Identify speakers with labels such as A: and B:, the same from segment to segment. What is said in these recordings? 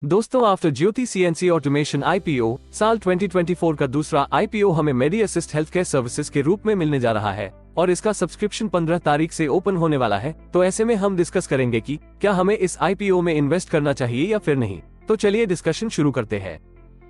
A: दोस्तों, आफ्टर ज्योति CNC automation IPO साल 2024 का दूसरा आईपीओ हमें मेडी असिस्ट हेल्थ केयर सर्विसेज के रूप में मिलने जा रहा है और इसका सब्सक्रिप्शन 15 तारीख से ओपन होने वाला है। तो ऐसे में हम डिस्कस करेंगे कि क्या हमें इस आईपीओ में इन्वेस्ट करना चाहिए या फिर नहीं। तो चलिए डिस्कशन शुरू करते हैं।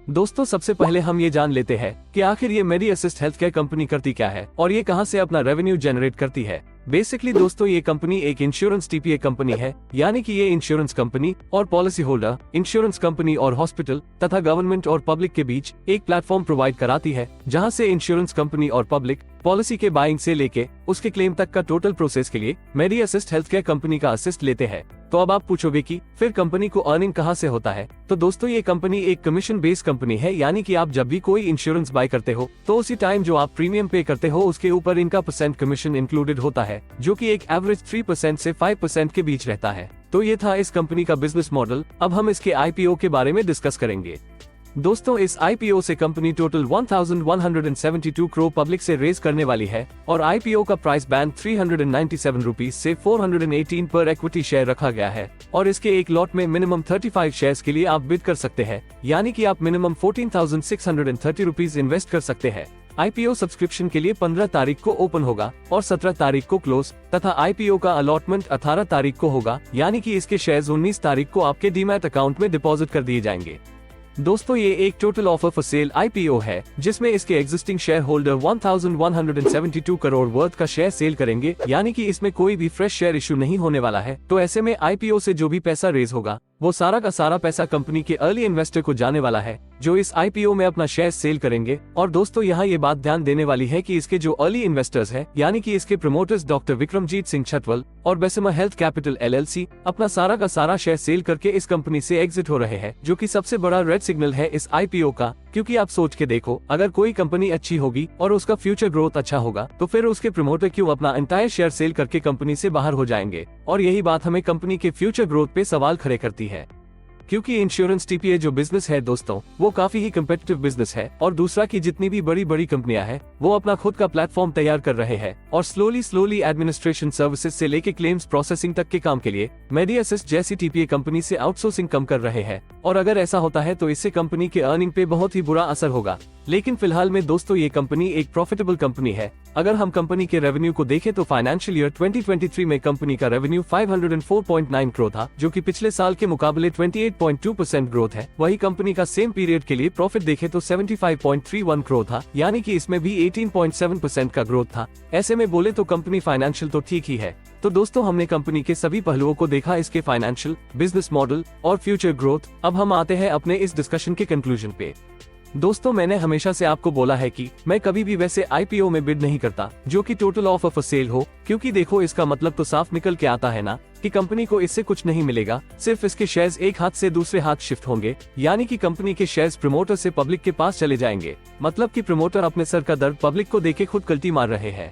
A: दोस्तों, सबसे पहले हम ये जान लेते हैं कि आखिर ये मेडी असिस्ट हेल्थ केयर कंपनी करती क्या है और ये कहां से अपना रेवेन्यू जनरेट करती है। बेसिकली दोस्तों, ये कंपनी एक इंश्योरेंस टीपीए कंपनी है, यानी कि ये इंश्योरेंस कंपनी और पॉलिसी होल्डर, इंश्योरेंस कंपनी और हॉस्पिटल तथा गवर्नमेंट और पब्लिक के बीच एक प्लेटफॉर्म प्रोवाइड कराती है, जहां से इंश्योरेंस कंपनी और पब्लिक पॉलिसी के बाइंग से लेके उसके क्लेम तक का टोटल प्रोसेस के लिए मेडी असिस्ट हेल्थ केयर कंपनी का असिस्ट लेते हैं। तो अब आप पूछोगे कि फिर कंपनी को अर्निंग कहां से होता है। तो दोस्तों, ये कंपनी एक कमीशन बेस्ड कंपनी है, यानी कि आप जब भी कोई इंश्योरेंस बाय करते हो तो उसी टाइम जो आप प्रीमियम पे करते हो उसके ऊपर इनका % कमीशन इंक्लूडेड होता है, जो कि एक एवरेज 3% से 5% के बीच रहता है। तो ये था इस कंपनी का बिजनेस मॉडल। अब हम इसके आईपीओ के बारे में डिस्कस करेंगे। दोस्तों, इस आईपीओ से कंपनी टोटल 1172 करोड़ पब्लिक से रेज करने वाली है और आईपीओ का प्राइस बैंड 397 रुपीज से 418 पर इक्विटी शेयर रखा गया है और इसके एक लॉट में मिनिमम 35 शेयर्स के लिए आप बिड कर सकते हैं, यानी कि आप मिनिमम 14,630 रुपीज इन्वेस्ट कर सकते हैं। आईपीओ सब्सक्रिप्शन के लिए 15 तारीख को ओपन होगा और 17 तारीख को क्लोज तथा आईपीओ का अलॉटमेंट 18 तारीख को होगा, यानी कि इसके शेयर्स 19 तारीख को आपके डीमैट अकाउंट में डिपॉजिट कर दिए जाएंगे। दोस्तों, ये एक total offer for sale IPO है, जिसमें इसके existing share holder 1172 crore worth का शेयर सेल करेंगे, यानी कि इसमें कोई भी फ्रेश शेयर इशू नहीं होने वाला है। तो ऐसे में आईपीओ से जो भी पैसा रेज होगा वो सारा का सारा पैसा कंपनी के अर्ली इन्वेस्टर को जाने वाला है, जो इस आईपीओ में अपना शेयर सेल करेंगे। और दोस्तों, यहाँ ये बात ध्यान देने वाली है कि इसके जो अर्ली इन्वेस्टर्स हैं, यानी कि इसके प्रमोटर्स डॉक्टर विक्रमजीत सिंह छतवल और बेसिमा हेल्थ कैपिटल एलएलसी अपना सारा का सारा शेयर सेल करके इस कंपनी से एग्जिट हो रहे हैं, जो कि सबसे बड़ा रेड सिग्नल है इस आईपीओ का। क्योंकि आप सोच के देखो, अगर कोई कंपनी अच्छी होगी और उसका फ्यूचर ग्रोथ अच्छा होगा तो फिर उसके प्रमोटर क्यों अपना एंटायर शेयर सेल करके कंपनी से बाहर हो जाएंगे। और यही बात हमें कंपनी के फ्यूचर ग्रोथ पे सवाल खड़े करती है, क्योंकि इंश्योरेंस टीपीए जो बिजनेस है दोस्तों, वो काफी ही कम्पिटिटिव बिजनेस है। और दूसरा कि जितनी भी बड़ी बड़ी कंपनियां हैं वो अपना खुद का प्लेटफॉर्म तैयार कर रहे हैं और स्लोली एडमिनिस्ट्रेशन सर्विसेज से लेके क्लेम्स प्रोसेसिंग तक के काम के लिए मेडी असिस्ट जैसी टीपीए कंपनी से आउटसोर्सिंग कम कर रहे हैं। और अगर ऐसा होता है तो इससे कंपनी के अर्निंग पे बहुत ही बुरा असर होगा। लेकिन फिलहाल में दोस्तों, ये कंपनी एक प्रॉफिटेबल कंपनी है। अगर हम कंपनी के रेवेन्यू को देखें तो फाइनेंशियल ईयर 2023 में कंपनी का रेवेन्यू 504.9 करोड़ था, जो कि पिछले साल के मुकाबले 28.2% ग्रोथ है। वही कंपनी का सेम पीरियड के लिए प्रॉफिट देखें तो 75.31 करोड़ था, यानी कि इसमें भी 18.7% का ग्रोथ था। ऐसे में बोले तो कंपनी फाइनेंशियल तो ठीक ही है। तो दोस्तों, हमने कंपनी के सभी पहलुओं को देखा, इसके फाइनेंशियल, बिजनेस मॉडल और फ्यूचर ग्रोथ। अब हम आते हैं अपने इस डिस्कशन के कंक्लूजन पे। दोस्तों, मैंने हमेशा से आपको बोला है कि मैं कभी भी वैसे आईपीओ में बिड नहीं करता जो कि टोटल ऑफर फॉर सेल हो, क्योंकि देखो इसका मतलब तो साफ निकल के आता है ना कि कंपनी को इससे कुछ नहीं मिलेगा, सिर्फ इसके शेयर्स एक हाथ से दूसरे हाथ शिफ्ट होंगे, यानी कि कंपनी के शेयर्स प्रमोटर से पब्लिक के पास चले जाएंगे। मतलब कि प्रमोटर अपने सर का दर्द पब्लिक को देके खुद कल्टी मार रहे हैं।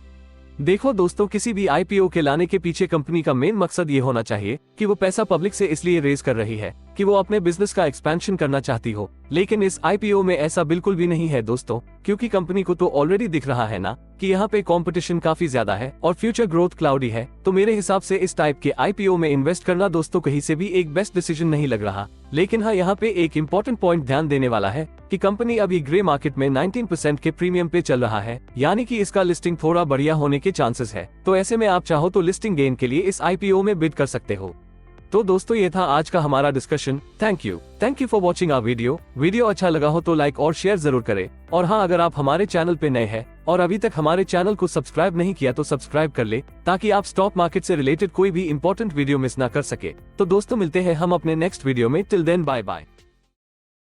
A: देखो दोस्तों, किसी भी आईपीओ के लाने के पीछे कंपनी का मेन मकसद ये होना चाहिए कि वो पैसा पब्लिक से इसलिए रेज कर रही है कि वो अपने बिजनेस का एक्सपेंशन करना चाहती हो। लेकिन इस आईपीओ में ऐसा बिल्कुल भी नहीं है दोस्तों, क्योंकि कंपनी को तो ऑलरेडी दिख रहा है ना कि यहाँ पे कंपटीशन काफी ज्यादा है और फ्यूचर ग्रोथ क्लाउडी है। तो मेरे हिसाब से इस टाइप के आईपीओ में इन्वेस्ट करना दोस्तों कहीं से भी एक बेस्ट डिसीजन नहीं लग रहा। लेकिन हाँ, यहाँ पे एक इम्पोर्टेंट पॉइंट ध्यान देने वाला है कि कंपनी अभी ग्रे मार्केट में 19% के प्रीमियम पे चल रहा है, यानी कि इसका लिस्टिंग थोड़ा बढ़िया होने के चांसेस है। तो ऐसे में आप चाहो तो लिस्टिंग गेन के लिए इस आईपीओ में बिड कर सकते हो। तो दोस्तों, ये था आज का हमारा discussion. Thank you for watching our video अच्छा लगा हो तो लाइक और शेयर जरूर करें। और हाँ, अगर आप हमारे चैनल पे नए हैं और अभी तक हमारे चैनल को सब्सक्राइब नहीं किया तो सब्सक्राइब कर ले, ताकि आप स्टॉक मार्केट से रिलेटेड कोई भी इंपॉर्टेंट वीडियो मिस ना कर सके। तो दोस्तों, मिलते हैं हम अपने नेक्स्ट वीडियो में। Till then, bye bye.